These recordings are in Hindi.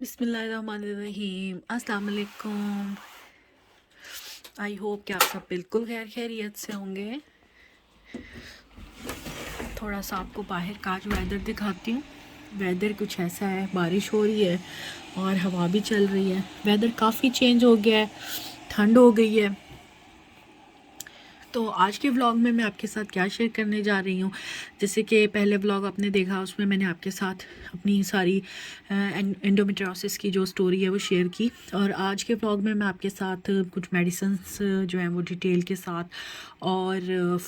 बिस्मिल्लाहिर्रहमानिर्रहीम, अस्सलाम वालेकुम। आई होप कि आप सब बिल्कुल खैरियत से होंगे। थोड़ा सा आपको बाहर का जो वेदर दिखाती हूँ। वेदर कुछ ऐसा है, बारिश हो रही है और हवा भी चल रही है। वेदर काफ़ी चेंज हो गया है, ठंड हो गई है। तो आज के व्लॉग में मैं आपके साथ क्या शेयर करने जा रही हूँ, जैसे कि पहले व्लॉग आपने देखा, उसमें मैंने आपके साथ अपनी सारी एंडोमेट्रियोसिस की जो स्टोरी है वो शेयर की। और आज के व्लॉग में मैं आपके साथ कुछ मेडिसिन्स जो हैं वो डिटेल के साथ, और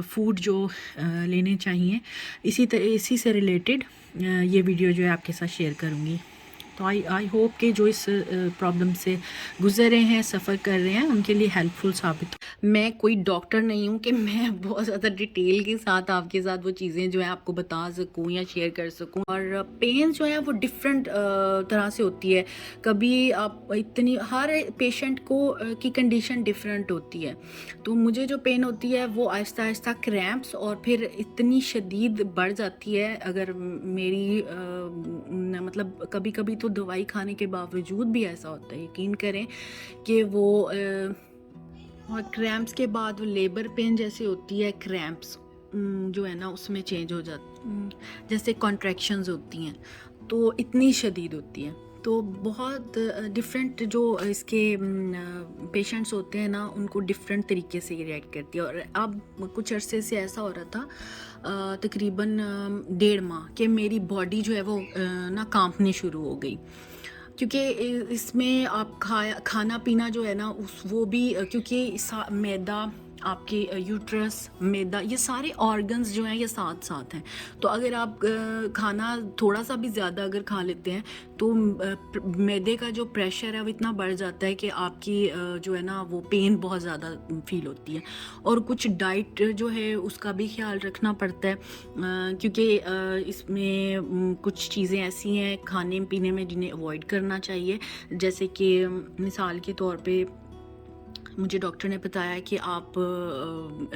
फूड जो लेने चाहिए, इसी से रिलेटेड ये वीडियो जो है आपके साथ शेयर करूँगी। तो आई होप कि जो इस प्रॉब्लम से गुजर रहे हैं, सफ़र कर रहे हैं, उनके लिए हेल्पफुल साबित हो। मैं कोई डॉक्टर नहीं हूँ कि मैं बहुत ज़्यादा डिटेल के साथ आपके साथ वो चीज़ें जो है आपको बता सकूँ या शेयर कर सकूँ। और पेन जो है वो डिफरेंट तरह से होती है। कभी आप इतनी, हर पेशेंट को की कंडीशन डिफरेंट होती है। तो मुझे जो पेन होती है वो आहिस्ता आहिस्ता क्रैम्प्स, और फिर इतनी शदीद बढ़ जाती है। अगर मेरी मतलब कभी कभी तो दवाई खाने के बावजूद भी ऐसा होता है, यकीन करें कि वो और क्रैम्प्स के बाद वो लेबर पेन जैसे होती है, क्रैम्प्स जो है ना उसमें चेंज हो जाती, जैसे कॉन्ट्रैक्शंस होती हैं, तो इतनी शदीद होती है। तो बहुत डिफरेंट जो इसके पेशेंट्स होते हैं ना, उनको डिफरेंट तरीके से रिएक्ट करती है। और अब कुछ अरसे से ऐसा हो रहा था, तकरीबन 1.5 माह के मेरी बॉडी जो है वो ना कांपने शुरू हो गई। क्योंकि इसमें आप खाना पीना जो है ना वो भी क्योंकि मैदा, आपके यूट्रस, मैदा, ये सारे ऑर्गन्स जो हैं ये साथ साथ हैं। तो अगर आप खाना थोड़ा सा भी ज़्यादा अगर खा लेते हैं तो मैदे का जो प्रेशर है वो इतना बढ़ जाता है कि आपकी जो है ना वो पेन बहुत ज़्यादा फील होती है। और कुछ डाइट जो है उसका भी ख्याल रखना पड़ता है, क्योंकि इसमें कुछ चीज़ें ऐसी हैं खाने पीने में जिन्हें अवॉइड करना चाहिए। जैसे कि मिसाल के तौर पे मुझे डॉक्टर ने बताया कि आप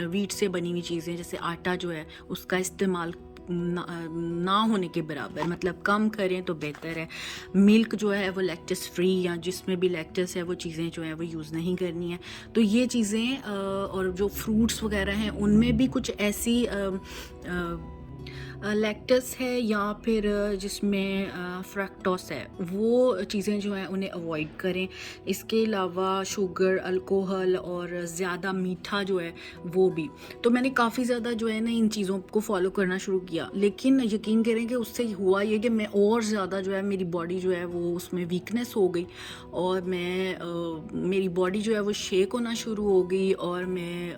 वीट से बनी हुई चीज़ें, जैसे आटा जो है उसका इस्तेमाल ना होने के बराबर, मतलब कम करें तो बेहतर है। मिल्क जो है वो लैक्टस फ्री, या जिसमें भी लैक्टस है वो चीज़ें जो है वो यूज़ नहीं करनी है। तो ये चीज़ें और जो फ्रूट्स वगैरह हैं उनमें भी कुछ ऐसी लैक्टस है या फिर जिसमें फ्रक्टोस है, वो चीज़ें जो हैं उन्हें अवॉइड करें। इसके अलावा शुगर, अल्कोहल और ज़्यादा मीठा जो है वो भी। तो मैंने काफ़ी ज़्यादा जो है ना इन चीज़ों को फॉलो करना शुरू किया, लेकिन यकीन करें कि उससे हुआ ये कि मैं और ज़्यादा जो है मेरी बॉडी जो है वो उसमें वीकनेस हो गई, और मेरी बॉडी जो है वो शेक होना शुरू हो गई, और मैं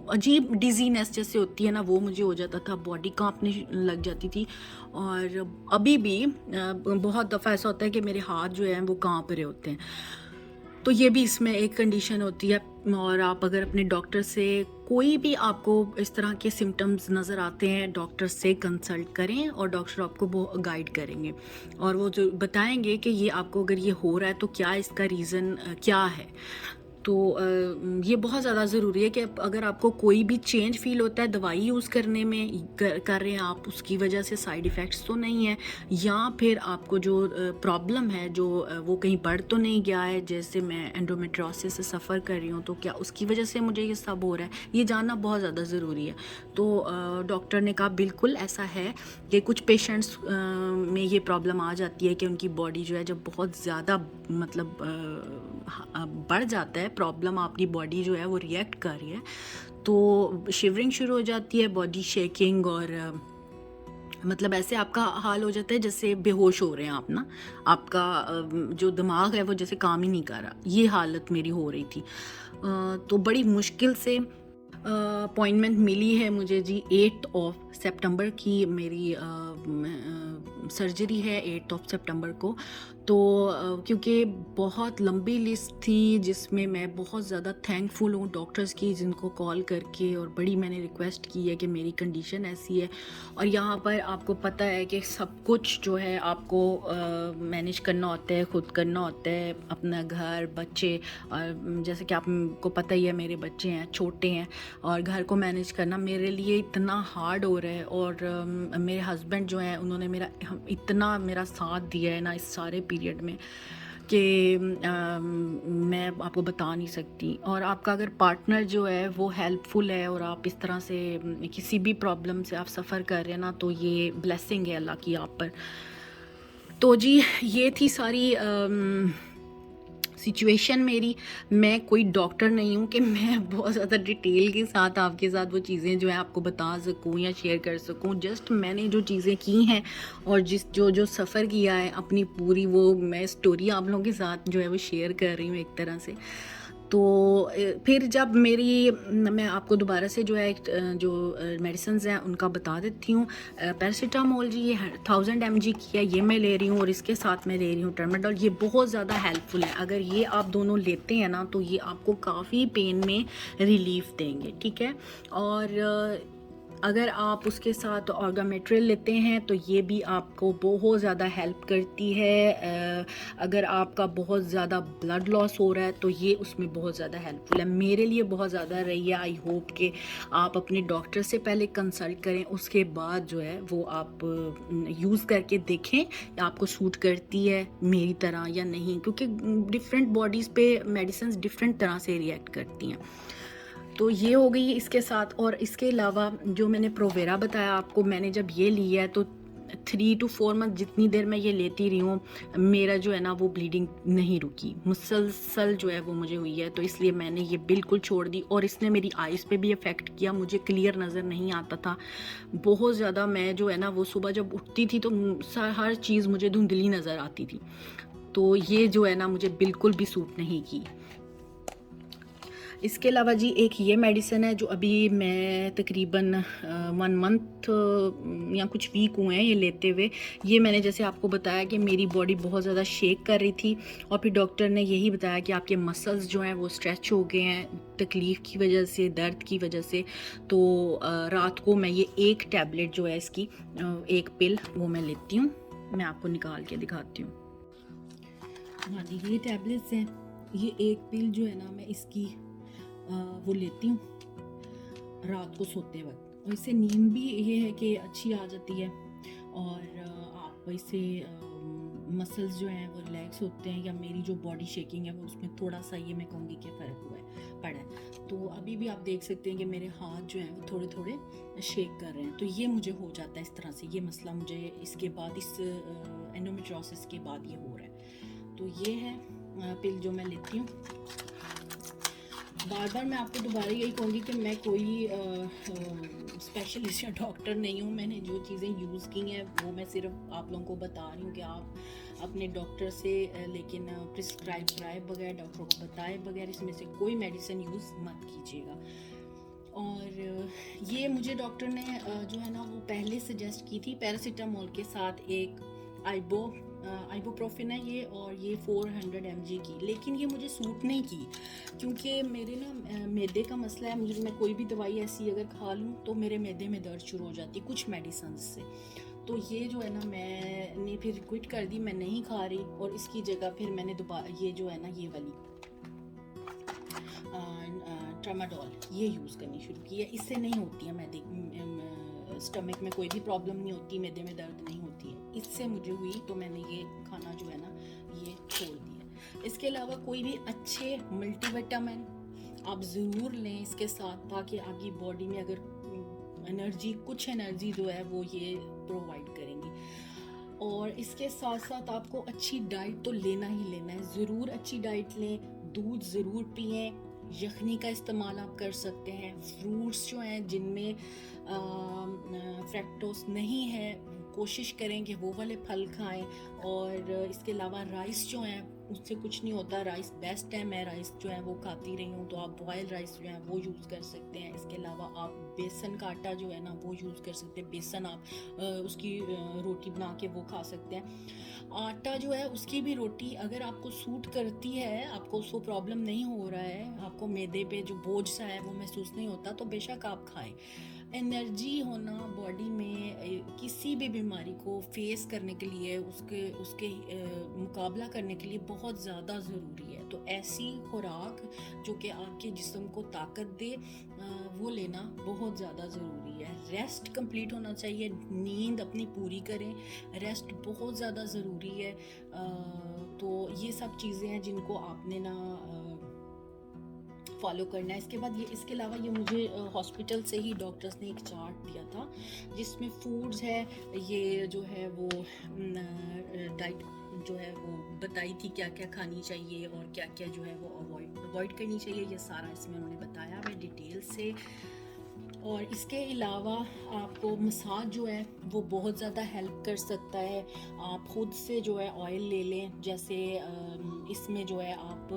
अजीब डिजीनेस जैसे होती है ना वो मुझे हो जाता था, बॉडी कांपने लग जाती थी। और अभी भी बहुत दफ़ा ऐसा होता है कि मेरे हाथ जो हैं वो कांप रहे होते हैं। तो ये भी इसमें एक कंडीशन होती है। और आप अगर अपने डॉक्टर से कोई भी आपको इस तरह के सिम्टम्स नज़र आते हैं, डॉक्टर से कंसल्ट करें और डॉक्टर आपको वो गाइड करेंगे, और वो जो बताएंगे कि ये आपको अगर ये हो रहा है तो क्या इसका रीज़न क्या है। तो ये बहुत ज़्यादा ज़रूरी है कि अगर आपको कोई भी चेंज फ़ील होता है दवाई यूज़ करने में, कर रहे हैं आप, उसकी वजह से साइड इफ़ेक्ट्स तो नहीं है, या फिर आपको जो प्रॉब्लम है जो वो कहीं बढ़ तो नहीं गया है, जैसे मैं एंडोमेट्रियोसिस से सफ़र कर रही हूँ, तो क्या उसकी वजह से मुझे ये सब हो रहा है, ये जानना बहुत ज़्यादा ज़रूरी है। तो डॉक्टर ने कहा बिल्कुल ऐसा है कि कुछ पेशेंट्स में ये प्रॉब्लम आ जाती है कि उनकी बॉडी जो है जब बहुत ज़्यादा मतलब बढ़ जाता है प्रॉब्लम, आपकी बॉडी जो है वो रिएक्ट कर रही है, तो शिवरिंग शुरू हो जाती है, बॉडी शेकिंग, और मतलब ऐसे आपका हाल हो जाता है जैसे बेहोश हो रहे हैं आप ना, आपका जो दिमाग है वो जैसे काम ही नहीं कर रहा, ये हालत मेरी हो रही थी। तो बड़ी मुश्किल से अपॉइंटमेंट मिली है मुझे जी। 8 सितंबर की मेरी सर्जरी है, 8 सितंबर को। तो क्योंकि बहुत लंबी लिस्ट थी जिसमें मैं बहुत ज़्यादा थैंकफुल हूँ डॉक्टर्स की, जिनको कॉल करके और बड़ी मैंने रिक्वेस्ट की है कि मेरी कंडीशन ऐसी है। और यहाँ पर आपको पता है कि सब कुछ जो है आपको मैनेज करना होता है, ख़ुद करना होता है, अपना घर, बच्चे, और जैसे कि आपको पता ही है मेरे बच्चे हैं, छोटे हैं, और घर को मैनेज करना मेरे लिए इतना हार्ड हो रहा है। और मेरे हस्बैंड जो हैं उन्होंने मेरा इतना मेरा साथ दिया है ना इस सारे पीरियड में कि मैं आपको बता नहीं सकती। और आपका अगर पार्टनर जो है वो हेल्पफुल है और आप इस तरह से किसी भी प्रॉब्लम से आप सफ़र कर रहे हैं ना, तो ये ब्लेसिंग है अल्लाह की आप पर। तो जी ये थी सारी सिचुएशन मेरी। मैं कोई डॉक्टर नहीं हूँ कि मैं बहुत ज़्यादा डिटेल के साथ आपके साथ वो चीज़ें जो है आपको बता सकूँ या शेयर कर सकूँ। जस्ट मैंने जो चीज़ें की हैं और जो सफ़र किया है अपनी पूरी, वो मैं स्टोरी आप लोगों के साथ जो है वो शेयर कर रही हूँ एक तरह से। तो फिर जब मैं आपको दोबारा से जो है जो मेडिसिन्स हैं उनका बता देती हूँ। पैरासीटामोल जी ये 1000 mg की है, ये मैं ले रही हूँ और इसके साथ मैं ले रही हूँ ट्रामाडोल। ये बहुत ज़्यादा हेल्पफुल है। अगर ये आप दोनों लेते हैं ना तो ये आपको काफ़ी पेन में रिलीफ देंगे, ठीक है। और अगर आप उसके साथ ऑर्गामेट्रिल लेते हैं तो ये भी आपको बहुत ज़्यादा हेल्प करती है। अगर आपका बहुत ज़्यादा ब्लड लॉस हो रहा है तो ये उसमें बहुत ज़्यादा हेल्पफुल है। मेरे लिए बहुत ज़्यादा रही है। आई होप कि आप अपने डॉक्टर से पहले कंसल्ट करें, उसके बाद जो है वो आप यूज़ करके देखें आपको सूट करती है मेरी तरह या नहीं, क्योंकि डिफरेंट बॉडीज़ पे मेडिसिन डिफरेंट तरह से रिएक्ट करती हैं। तो ये हो गई इसके साथ। और इसके अलावा जो मैंने प्रोवेरा बताया आपको, मैंने जब ये लिया है तो 3 to 4 मंथ जितनी देर मैं ये लेती रही हूँ, मेरा जो है ना वो ब्लीडिंग नहीं रुकी, मुसलसल जो है वो मुझे हुई है। तो इसलिए मैंने ये बिल्कुल छोड़ दी। और इसने मेरी आइज़ पे भी इफ़ेक्ट किया, मुझे क्लियर नज़र नहीं आता था बहुत ज़्यादा। मैं जो है ना वो सुबह जब उठती थी तो हर चीज़ मुझे धुंधली नज़र आती थी। तो ये जो है ना मुझे बिल्कुल भी सूट नहीं की। इसके अलावा जी एक ये मेडिसिन है जो अभी मैं तकरीबन 1 मंथ या कुछ वीक हुए हैं ये लेते हुए। ये मैंने जैसे आपको बताया कि मेरी बॉडी बहुत ज़्यादा शेक कर रही थी और फिर डॉक्टर ने यही बताया कि आपके मसल्स जो हैं वो स्ट्रेच हो गए हैं तकलीफ़ की वजह से, दर्द की वजह से। तो रात को मैं ये एक टैबलेट जो है इसकी एक पिल वो मैं लेती हूँ। मैं आपको निकाल के दिखाती हूँ। हाँ जी, ये टैबलेट्स हैं। ये एक पिल जो है ना मैं इसकी वो लेती हूँ रात को सोते वक्त। और इससे नींद भी ये है कि अच्छी आ जाती है और आप इससे मसल्स जो हैं वो रिलैक्स होते हैं, या मेरी जो बॉडी शेकिंग है वो उसमें थोड़ा सा ये मैं कहूँगी कि फ़र्क हुआ है, पड़ा है। तो अभी भी आप देख सकते हैं कि मेरे हाथ जो हैं वो थोड़े थोड़े शेक कर रहे हैं। तो ये मुझे हो जाता है इस तरह से, ये मसला मुझे इसके बाद, इस एंडोमेट्रियोसिस के बाद ये हो रहा है। तो ये है पिल जो मैं लेती हूँ। बार बार मैं आपको दोबारा यही कहूँगी कि मैं कोई स्पेशलिस्ट या डॉक्टर नहीं हूँ। मैंने जो चीज़ें यूज़ की हैं वो मैं सिर्फ आप लोगों को बता रही हूँ कि आप अपने डॉक्टर से लेकिन प्रिस्क्राइब कराए बगैर, डॉक्टर को बताए बगैर इसमें से कोई मेडिसिन यूज़ मत कीजिएगा। और ये मुझे डॉक्टर ने जो है ना वो पहले सजेस्ट की थी पैरासीटामोल के साथ एक आइबोप्रोफिन है ये, और ये 400 mg की। लेकिन ये मुझे सूट नहीं की क्योंकि मेरे ना मैदे का मसला है। मुझे, मैं कोई भी दवाई ऐसी अगर खा लूँ तो मेरे मैदे में दर्द शुरू हो जाती है कुछ मेडिसिन से। तो ये जो है ना मैंने फिर क्विट कर दी, मैं नहीं खा रही। और इसकी जगह फिर मैंने दोबारा ये जो है ना ये वाली ट्रामाडोल ये यूज़ करनी शुरू की है। इससे नहीं होती है मैदे स्टमक में कोई भी प्रॉब्लम नहीं होती, मैदे में दर्द नहीं होती है। इससे मुझे हुई तो मैंने ये खाना जो है ना ये छोड़ दिया। इसके अलावा कोई भी अच्छे मल्टीविटामिन आप ज़रूर लें इसके साथ, ताकि आपकी बॉडी में अगर कुछ एनर्जी जो है वो ये प्रोवाइड करेंगी। और इसके साथ साथ आपको अच्छी डाइट तो लेना ही लेना है, ज़रूर अच्छी डाइट लें, दूध ज़रूर पिएं, यखनी का इस्तेमाल आप कर सकते हैं। फ्रूट्स जो हैं जिनमें फ्रैक्टोस नहीं है कोशिश करें कि वो वाले फल खाएं। और इसके अलावा राइस जो हैं उससे कुछ नहीं होता, राइस बेस्ट है। मैं राइस जो है वो खाती रही हूँ, तो आप बॉयल राइस जो है वो यूज़ कर सकते हैं। इसके अलावा आप बेसन का आटा जो है ना वो यूज़ कर सकते हैं। बेसन आप उसकी रोटी बना के वो खा सकते हैं। आटा जो है उसकी भी रोटी अगर आपको सूट करती है, आपको उसको प्रॉब्लम नहीं हो रहा है, आपको मैदे पे जो बोझ सा है वो महसूस नहीं होता, तो बेशक आप खाएं। एनर्जी होना बॉडी में किसी भी बीमारी को फेस करने के लिए, उसके उसके मुकाबला करने के लिए बहुत ज़्यादा ज़रूरी है। तो ऐसी खुराक जो कि आपके जिस्म को ताकत दे, वो लेना बहुत ज़्यादा ज़रूरी है। रेस्ट कंप्लीट होना चाहिए, नींद अपनी पूरी करें, रेस्ट बहुत ज़्यादा ज़रूरी है। तो ये सब चीज़ें हैं जिनको आपने ना फॉलो करना है। इसके बाद ये, इसके अलावा ये मुझे हॉस्पिटल से ही डॉक्टर्स ने एक चार्ट दिया था जिसमें फूड्स है, ये जो है वो डाइट जो है वो बताई थी क्या क्या खानी चाहिए और क्या क्या जो है वो अवॉइड करनी चाहिए। ये सारा इसमें उन्होंने बताया है डिटेल से। और इसके अलावा आपको मसाज जो है वो बहुत ज़्यादा हेल्प कर सकता है। आप खुद से जो है ऑयल ले लें, जैसे इसमें जो है आप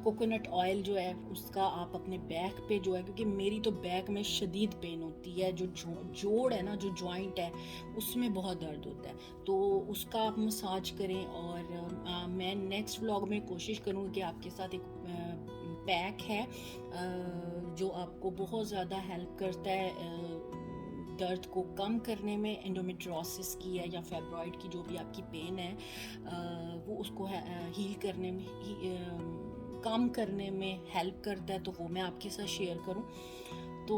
कोकोनट ऑयल जो है उसका आप अपने बैक पे जो है, क्योंकि मेरी तो बैक में शदीद पेन होती है, जो जोड़ है ना, जो जॉइंट है उसमें बहुत दर्द होता है, तो उसका आप मसाज करें। और मैं नेक्स्ट व्लॉग में कोशिश करूँगी कि आपके साथ एक पैक है जो आपको बहुत ज़्यादा हेल्प करता है दर्द को कम करने में, एंडोमेट्रोसिस की है या फैब्रॉइड की जो भी आपकी पेन है वो उसको हील करने में कम करने में हेल्प करता है। तो वो मैं आपके साथ शेयर करूं। तो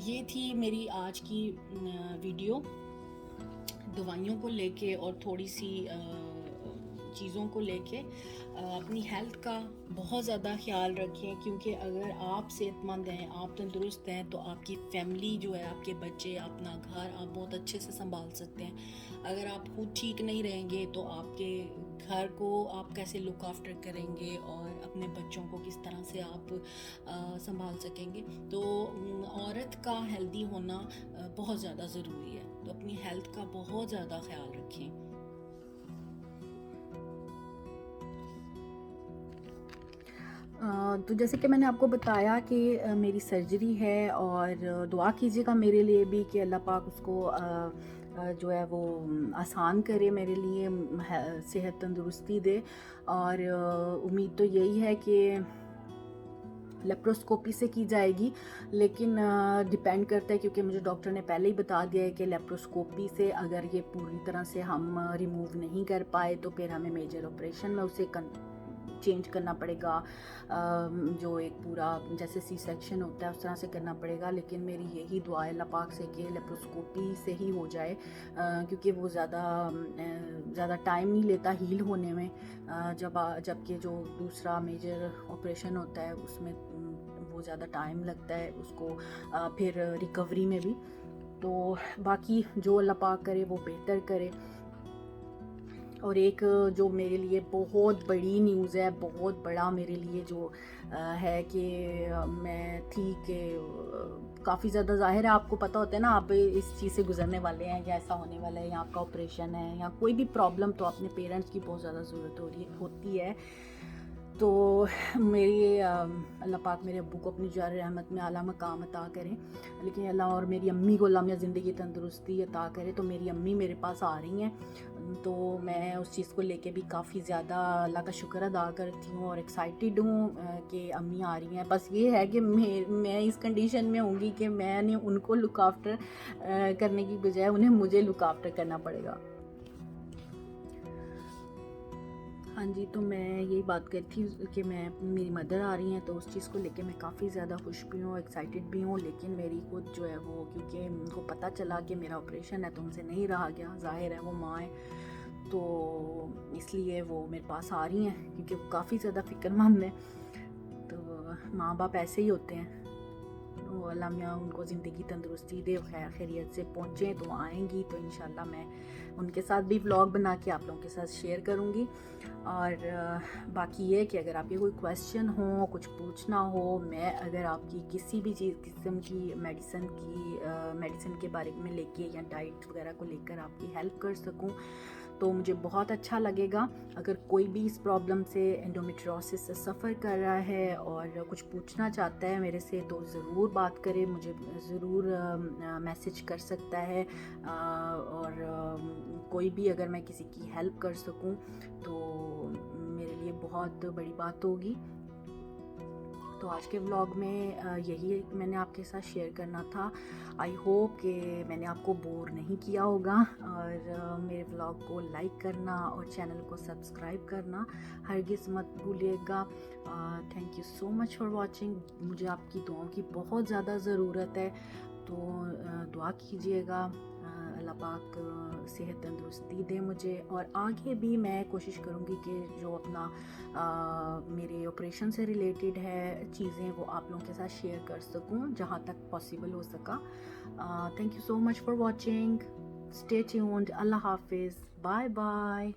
ये थी मेरी आज की वीडियो दवाइयों को लेके और थोड़ी सी चीज़ों को लेके। अपनी हेल्थ का बहुत ज़्यादा ख्याल रखें, क्योंकि अगर आप सेहतमंद हैं, आप तंदुरुस्त हैं, तो आपकी फैमिली जो है, आपके बच्चे, अपना घर आप बहुत अच्छे से संभाल सकते हैं। अगर आप खुद ठीक नहीं रहेंगे तो आपके घर को आप कैसे लुक आफ्टर करेंगे और अपने बच्चों को किस तरह से आप संभाल सकेंगे। तो औरत का हेल्दी होना बहुत ज़्यादा ज़रूरी है। तो अपनी हेल्थ का बहुत ज़्यादा ख्याल रखें। तो जैसे कि मैंने आपको बताया कि मेरी सर्जरी है, और दुआ कीजिएगा मेरे लिए भी कि अल्लाह पाक उसको जो है वो आसान करे, मेरे लिए सेहत तंदुरुस्ती दे। और उम्मीद तो यही है कि लेप्रोस्कोपी से की जाएगी, लेकिन डिपेंड करता है, क्योंकि मुझे डॉक्टर ने पहले ही बता दिया है कि लेप्रोस्कोपी से अगर ये पूरी तरह से हम रिमूव नहीं कर पाए तो फिर हमें मेजर ऑपरेशन में उसे चेंज करना पड़ेगा, जो एक पूरा जैसे सी सेक्शन होता है उस तरह से करना पड़ेगा। लेकिन मेरी यही दुआ है अल्लाह पाक से कि लेप्रोस्कोपी से ही हो जाए, क्योंकि वो ज़्यादा टाइम नहीं लेता हील होने में, जबकि जो दूसरा मेजर ऑपरेशन होता है उसमें वो ज़्यादा टाइम लगता है उसको, फिर रिकवरी में भी। तो बाकी जो अल्लाह पाक करे वो बेहतर करे। और एक जो मेरे लिए बहुत बड़ी न्यूज़ है, बहुत बड़ा मेरे लिए जो है कि मैं थी कि काफ़ी ज़्यादा, ज़ाहिर है आपको पता होता है ना, आप इस चीज़ से गुजरने वाले हैं या ऐसा होने वाला है या आपका ऑपरेशन है या कोई भी प्रॉब्लम, तो अपने पेरेंट्स की बहुत ज़्यादा ज़रूरत होती है। तो मेरी अल्लाह पाक मेरे अब्बू को अपनी जार रहमत में आला मकाम अता करें, लेकिन अल्लाह और मेरी अम्मी को अल्लाह में ज़िंदगी तंदुरुस्ती अता करे। तो मेरी अम्मी मेरे पास आ रही हैं, तो मैं उस चीज़ को लेके भी काफ़ी ज़्यादा अल्लाह का शुक्र अदा करती हूँ और एक्साइटेड हूँ कि अम्मी आ रही हैं। बस ये है कि मैं इस कंडीशन में होंगी कि मैंने उनको लुक आफ्टर करने की बजाय उन्हें मुझे लुक आफ्टर करना पड़ेगा। हाँ जी, तो मैं यही बात कर थी कि मेरी मदर आ रही हैं, तो उस चीज़ को लेके मैं काफ़ी ज़्यादा खुश भी हूँ, एक्साइटेड भी हूँ। लेकिन मेरी खुद जो है वो, क्योंकि उनको पता चला कि मेरा ऑपरेशन है तो उनसे नहीं रहा गया, ज़ाहिर है वो माँ है, तो इसलिए वो मेरे पास आ रही हैं, क्योंकि वो काफ़ी ज़्यादा फ़िक्रमंद है। तो माँ बाप ऐसे ही होते हैं। तो अल्लाह मियाँ उनको ज़िंदगी तंदुरुस्ती दे, खैर खैरियत से पहुँचें। तो आएंगी तो इंशाल्लाह मैं उनके साथ भी व्लॉग बना के आप लोगों के साथ शेयर करूँगी। और बाकी ये कि अगर आपके कोई क्वेश्चन हो, कुछ पूछना हो, मैं अगर आपकी किसी भी किस्म की मेडिसिन के बारे में लेके या डाइट वगैरह को लेकर आपकी हेल्प कर सकूँ तो मुझे बहुत अच्छा लगेगा। अगर कोई भी इस प्रॉब्लम से, एंडोमेट्रियोसिस से सफ़र कर रहा है और कुछ पूछना चाहता है मेरे से, तो ज़रूर बात करे, मुझे ज़रूर मैसेज कर सकता है। और कोई भी अगर मैं किसी की हेल्प कर सकूं तो मेरे लिए बहुत बड़ी बात होगी। तो आज के व्लॉग में यही मैंने आपके साथ शेयर करना था। आई होप कि मैंने आपको बोर नहीं किया होगा, और मेरे व्लॉग को लाइक करना और चैनल को सब्सक्राइब करना हरगिज़ मत भूलिएगा। Thank you so much for watching. मुझे आपकी दुआओं की बहुत ज़्यादा ज़रूरत है, तो दुआ कीजिएगा। अल्लाह पाक सेहत तंदुरुस्ती दे मुझे, और आगे भी मैं कोशिश करूँगी कि जो अपना मेरे ऑपरेशन से रिलेटेड है चीज़ें वो आप लोगों के साथ शेयर कर सकूँ जहाँ तक पॉसिबल हो सका। Thank you so much for watching. Stay tuned. अल्लाह हाफिज़। Bye bye.